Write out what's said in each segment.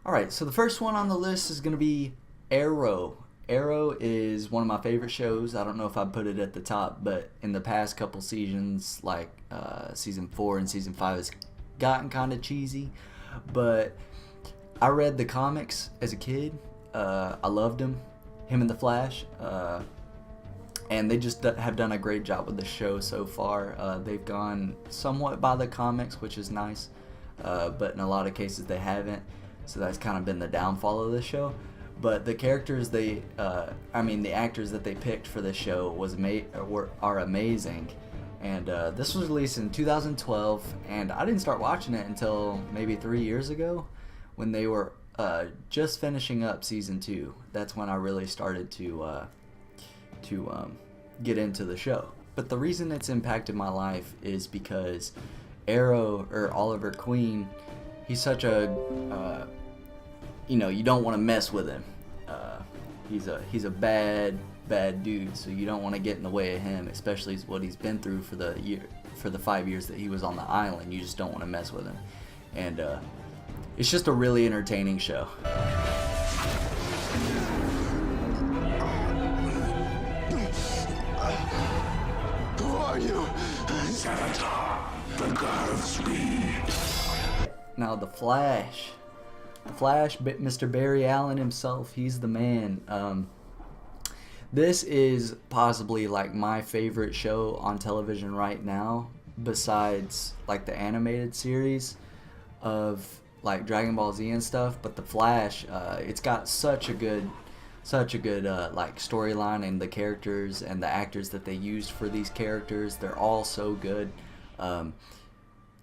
Alright, so the first one on the list is going to be Arrow. Arrow is one of my favorite shows. I don't know if I put it at the top, but in the past couple seasons, like season 4 and season 5, has gotten kind of cheesy. But I read the comics as a kid. I loved him and the Flash. And they just have done a great job with the show so far. They've gone somewhat by the comics, which is nice. But in a lot of cases they haven't. So that's kind of been the downfall of the show. But the characters the actors that they picked for this show are amazing. And this was released in 2012, and I didn't start watching it until maybe 3 years ago, when they were just finishing up season 2. That's when I really started to get into the show. But the reason it's impacted my life is because Arrow, or Oliver Queen, he's such a you don't want to mess with him. He's a bad dude, so you don't want to get in the way of him, especially what he's been through for the 5 years that he was on the island. You just don't want to mess with him, and it's just a really entertaining show. Who are you? Xanatar, the god of speed. Now the Flash, Mr. Barry Allen himself, he's the man. This is possibly like my favorite show on television right now, besides like the animated series of like Dragon Ball Z and stuff. But the Flash, it's got such a good like storyline, and the characters and the actors that they used for these characters, they're all so good.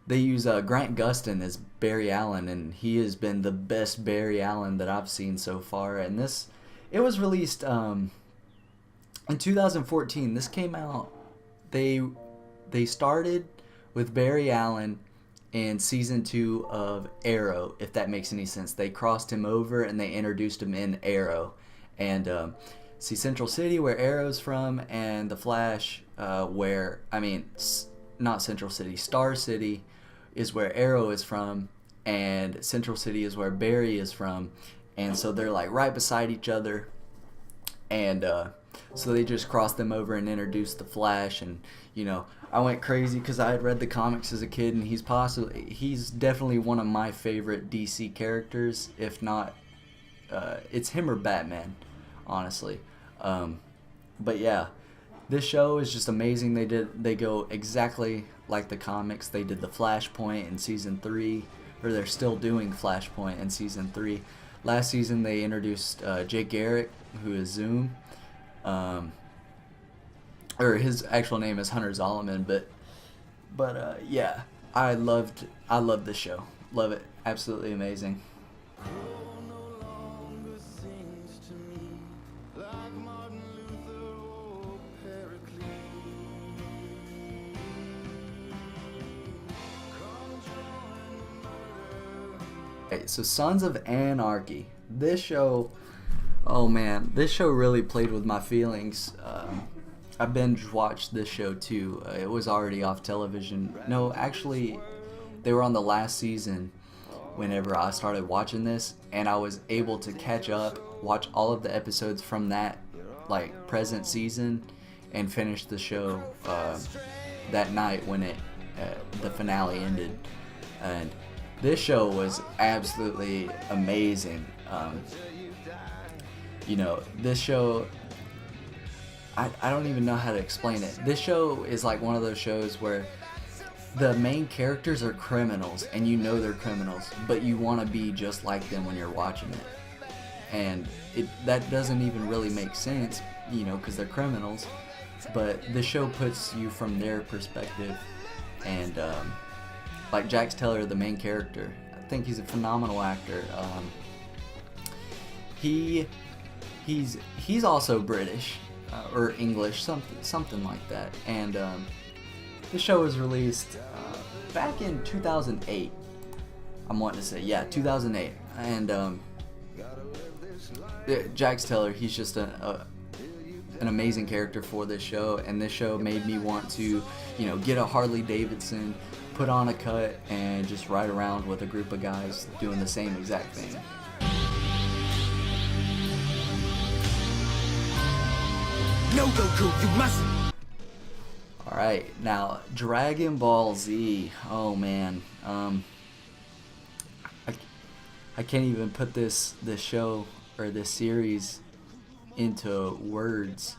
They use Grant Gustin as Barry Allen, and he has been the best Barry Allen that I've seen so far. And it was released in 2014. This came out. They started with Barry Allen in season 2 of Arrow, if that makes any sense. They crossed him over and they introduced him in Arrow. And Central City, where Arrow's from, and the Flash, not Central City, Star City is where Arrow is from, and Central City is where Barry is from. And so they're like right beside each other, and so they just crossed them over and introduced the Flash. And I went crazy because I had read the comics as a kid, and he's definitely one of my favorite DC characters. If not, it's him or Batman, honestly. But yeah, this show is just amazing. They go exactly like the comics. They did the Flashpoint in season 3, or they're still doing Flashpoint in season 3. Last season they introduced Jake Garrick, who is Zoom, or his actual name is Hunter Zolomon. But yeah, I loved this show. Love it, absolutely amazing. Okay, so Sons of Anarchy. This show, oh man, this show really played with my feelings. I binge watched this show too. It was already off television. No, actually, they were on the last season whenever I started watching this, and I was able to catch up, watch all of the episodes from that like present season, and finish the show that night when the finale ended. And this show was absolutely amazing. This show, I don't even know how to explain it. This show is like one of those shows where the main characters are criminals, and you know they're criminals, but you want to be just like them when you're watching it. And that doesn't even really make sense, because they're criminals. But the show puts you from their perspective, and like Jax Teller, the main character, I think he's a phenomenal actor. He's also British or English, something like that. And the show was released back in 2008. I'm wanting to say, yeah, 2008. And Jax Teller, he's just an amazing character for this show, and this show made me want to, get a Harley Davidson, put on a cut, and just ride around with a group of guys doing the same exact thing. No, Goku, you mustn't. Alright, now Dragon Ball Z. Oh man. I can't even put this show or this series into words.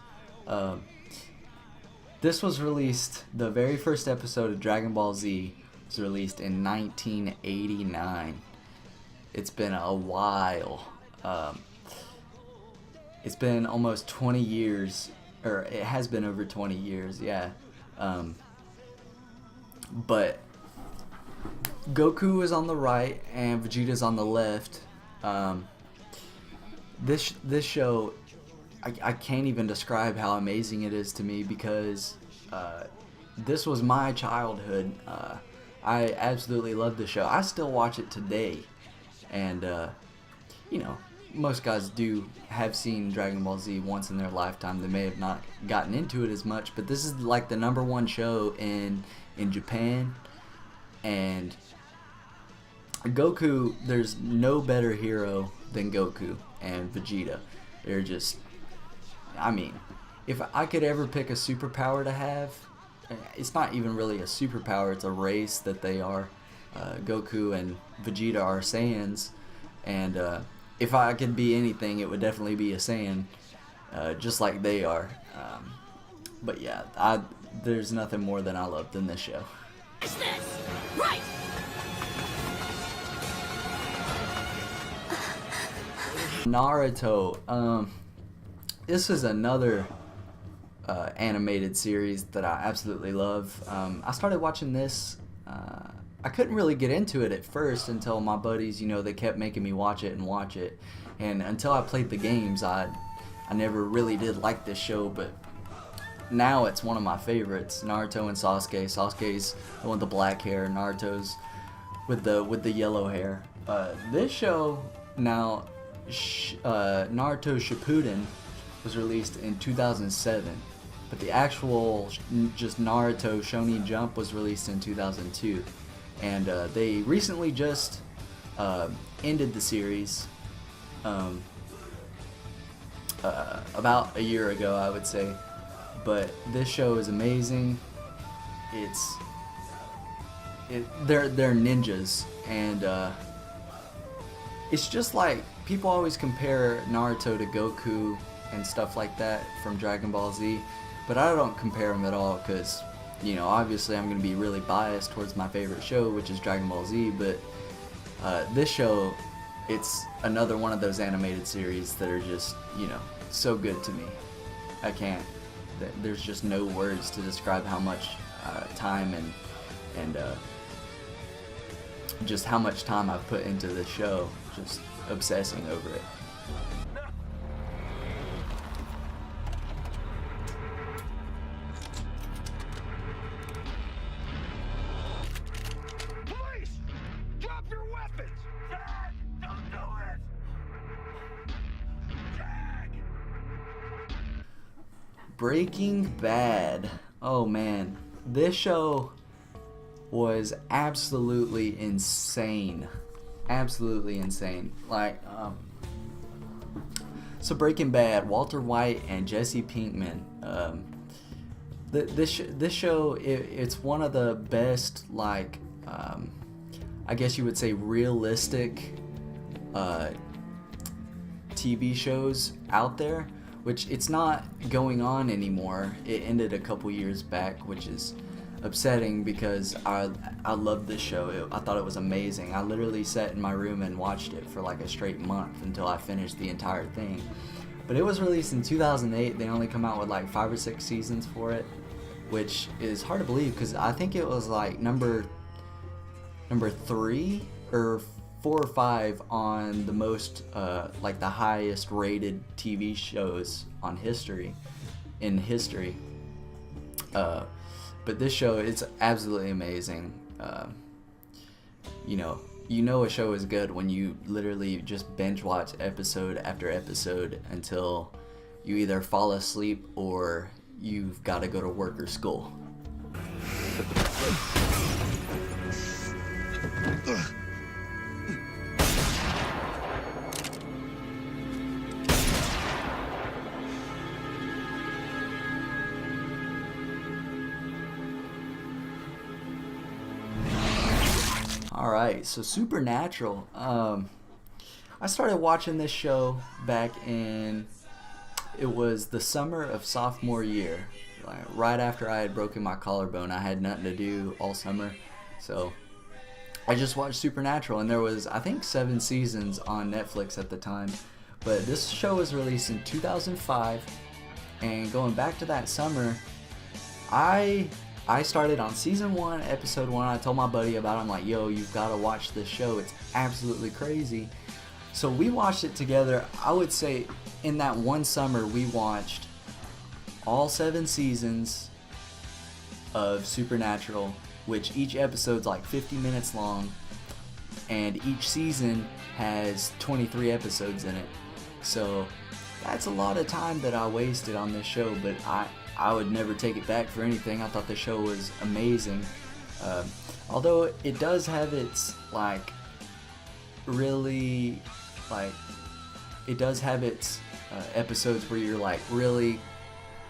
This was released, the very first episode of Dragon Ball Z was released in 1989. It's been a while. It's been almost 20 years, or it has been over 20 years, yeah. But Goku is on the right and Vegeta's on the left. This show, I can't even describe how amazing it is to me, because this was my childhood. I absolutely love the show. I still watch it today, and you know, most guys have seen Dragon Ball Z once in their lifetime. They may have not gotten into it as much, but this is like the #1 show in Japan. And Goku, there's no better hero than Goku and Vegeta. They're just, I mean, if I could ever pick a superpower to have, it's not even really a superpower, it's a race that they are. Goku and Vegeta are Saiyans, and if I could be anything, it would definitely be a Saiyan, just like they are. But yeah, there's nothing more than I love than this show. Is this right? Naruto. This is another animated series that I absolutely love. I started watching this. I couldn't really get into it at first until my buddies, you know, they kept making me watch it. And until I played the games, I never really did like this show, but now it's one of my favorites. Naruto and Sasuke. Sasuke's the one with the black hair. Naruto's with the yellow hair. This show now, Naruto Shippuden was released in 2007, but the actual just Naruto Shonen Jump was released in 2002, and they recently just ended the series about a year ago, I would say. But this show is amazing. They're ninjas, and it's just like, people always compare Naruto to Goku and stuff like that from Dragon Ball Z, but I don't compare them at all, because, you know, obviously I'm going to be really biased towards my favorite show, which is Dragon Ball Z. But this show, it's another one of those animated series that are just, you know, so good to me. I can't, there's just no words to describe how much time and just how much time I've put into this show, just obsessing over it. Police! Drop your weapons! Dad, don't do it! Dad! Breaking Bad. Oh man, this show was absolutely insane. Absolutely insane. Like, so Breaking Bad, Walter White and Jesse Pinkman. This show, it's one of the best, like, I guess you would say, realistic TV shows out there, which it's not going on anymore. It ended a couple years back, which is upsetting, because I loved this show. I thought it was amazing. I literally sat in my room and watched it for like a straight month until I finished the entire thing. But it was released in 2008. They only come out with like 5 or 6 seasons for it, which is hard to believe, because I think it was like number 3 or 4 or 5 on the most like the highest rated TV shows in history. But this show, it's absolutely amazing. You know a show is good when you literally just binge watch episode after episode until you either fall asleep or you've got to go to work or school. All right, so Supernatural. I started watching this show back in, it was the summer of sophomore year, like right after I had broken my collarbone. I had nothing to do all summer, so I just watched Supernatural, and there was, I think, 7 seasons on Netflix at the time. But this show was released in 2005, and going back to that summer, I started on season 1, episode 1. I told my buddy about it. I'm like, yo, you've got to watch this show. It's absolutely crazy. So we watched it together. I would say in that one summer, we watched all 7 seasons of Supernatural, which each episode's like 50 minutes long, and each season has 23 episodes in it. So that's a lot of time that I wasted on this show, but I would never take it back for anything. I thought the show was amazing. Although it does have its, like, really, like, it does have its episodes where you're like, really,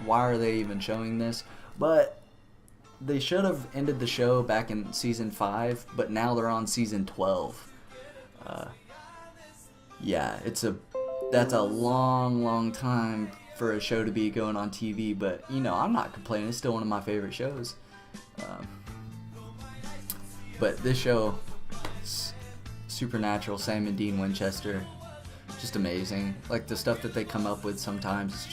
why are they even showing this? But they should have ended the show back in season 5, but now they're on season 12. Yeah, that's a long time for a show to be going on TV, but you know, I'm not complaining. It's still one of my favorite shows. But this show, Supernatural, Sam and Dean Winchester, just amazing. Like the stuff that they come up with sometimes,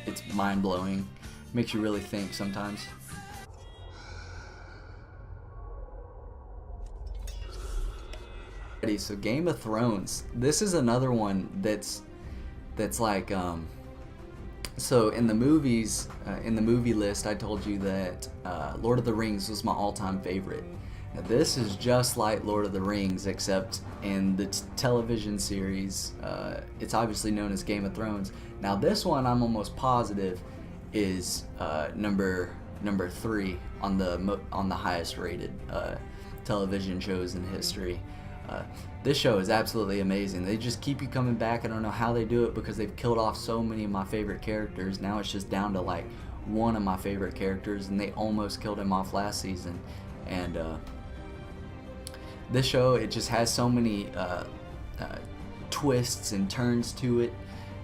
it's mind-blowing. Makes you really think sometimes. So Game of Thrones. This is another one that's like so in the movies, in the movie list, I told you that Lord of the Rings was my all-time favorite. Now, this is just like Lord of the Rings, except in the television series, it's obviously known as Game of Thrones. Now, this one, I'm almost positive, is number 3 on the highest rated television shows in history. This show is absolutely amazing. They just keep you coming back. I don't know how they do it because they've killed off so many of my favorite characters. Now it's just down to like one of my favorite characters, and they almost killed him off last season. And this show, it just has so many twists and turns to it.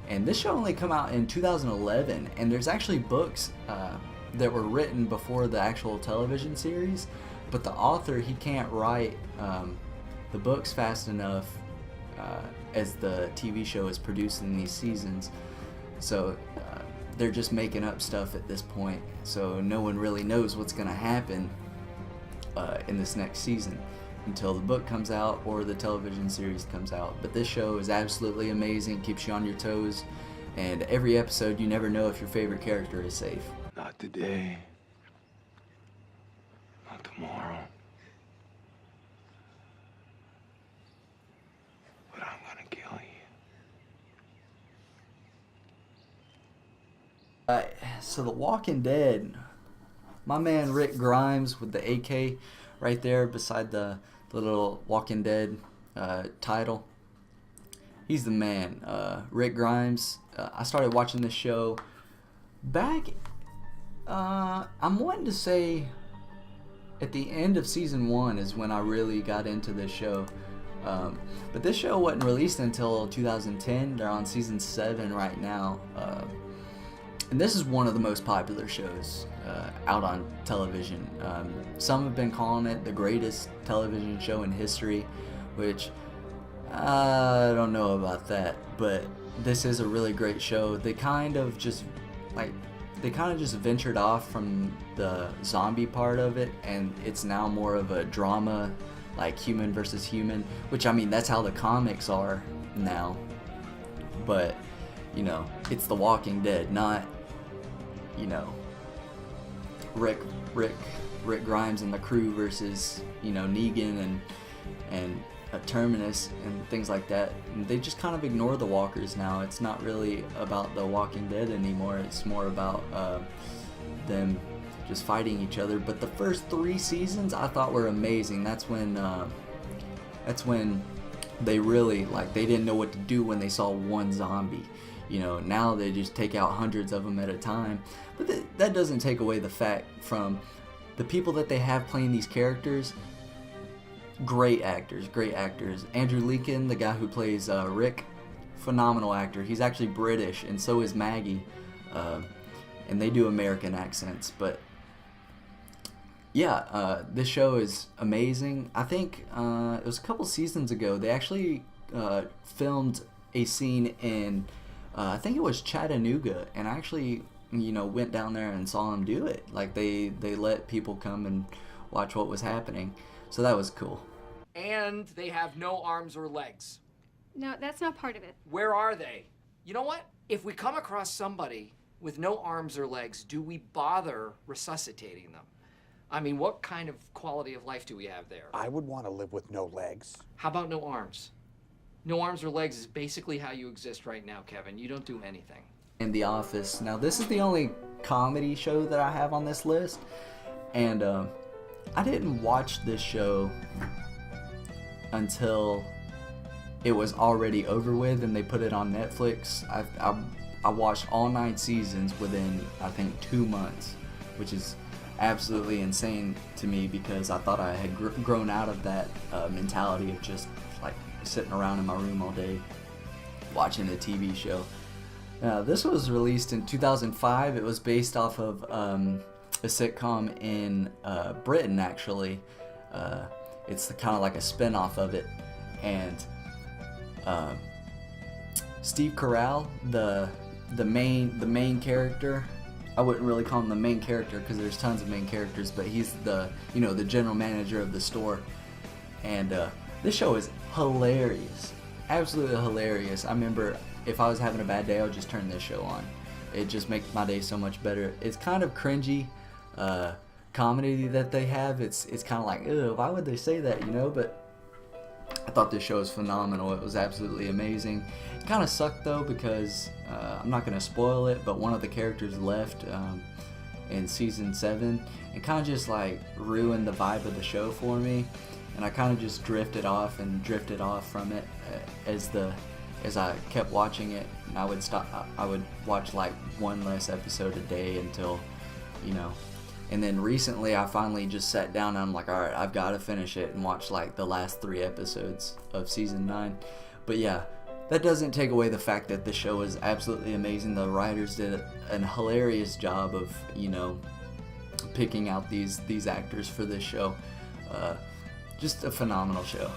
And this show only came out in 2011, and there's actually books that were written before the actual television series, but the author, he can't write the books fast enough as the TV show is producing these seasons. So they're just making up stuff at this point, so no one really knows what's going to happen in this next season until the book comes out or the television series comes out. But this show is absolutely amazing, keeps you on your toes, and every episode you never know if your favorite character is safe. Not today. Not tomorrow. But I'm gonna kill you. So The Walking Dead, my man Rick Grimes with the AK right there beside the little Walking Dead title. He's the man. Rick Grimes. I started watching this show back, I'm wanting to say at the end of season 1 is when I really got into this show. But this show wasn't released until 2010. They're on season 7 right now. And this is one of the most popular shows out on television. Some have been calling it the greatest television show in history, which I don't know about that, but this is a really great show. They kind of just ventured off from the zombie part of it, and it's now more of a drama, like human versus human, which, I mean, that's how the comics are now. But, you know, it's The Walking Dead, not, you know, Rick Grimes and the crew versus, you know, Negan and Terminus and things like that. And they just kind of ignore the walkers now. It's not really about The Walking Dead anymore. It's more about them just fighting each other. But the first 3 seasons I thought were amazing. That's when they really, like, they didn't know what to do when they saw one zombie. You know, now they just take out hundreds of them at a time. But that doesn't take away the fact from the people that they have playing these characters. Great actors, great actors. Andrew Lincoln, the guy who plays Rick, phenomenal actor. He's actually British, and so is Maggie, and they do American accents. But yeah, this show is amazing. I think it was a couple seasons ago. They actually filmed a scene in, I think it was Chattanooga, and I actually, went down there and saw them do it. Like they let people come and watch what was happening. So that was cool. And they have no arms or legs. No, that's not part of it. Where are they? You know what? If we come across somebody with no arms or legs, do we bother resuscitating them? I mean, what kind of quality of life do we have there? I would want to live with no legs. How about no arms? No arms or legs is basically how you exist right now, Kevin. You don't do anything. In The Office. Now, this is the only comedy show that I have on this list, and I didn't watch this show until it was already over with and they put it on Netflix. I watched all 9 seasons within, I think, 2 months, which is absolutely insane to me because I thought I had grown out of that mentality of just like sitting around in my room all day watching a TV show. This was released in 2005. It was based off of a sitcom in Britain, actually. It's kind of like a spin-off of it, and Steve Carell, the main character. I wouldn't really call him the main character because there's tons of main characters, but he's the the general manager of the store. And this show is hilarious, absolutely hilarious. I remember if I was having a bad day, I would just turn this show on. It just makes my day so much better. It's kind of cringy comedy that they have. It's kind of like, ugh, why would they say that, But I thought this show was phenomenal. It was absolutely amazing. It kind of sucked though because I'm not going to spoil it, but one of the characters left in season 7 and kind of just like ruined the vibe of the show for me. And I kind of just drifted off from it as I kept watching it. And I would watch like one less episode a day until, And then recently I finally just sat down and I'm like, alright, I've got to finish it and watch like the last 3 episodes of season 9. But yeah, that doesn't take away the fact that the show is absolutely amazing. The writers did a hilarious job of, picking out these actors for this show. Just a phenomenal show.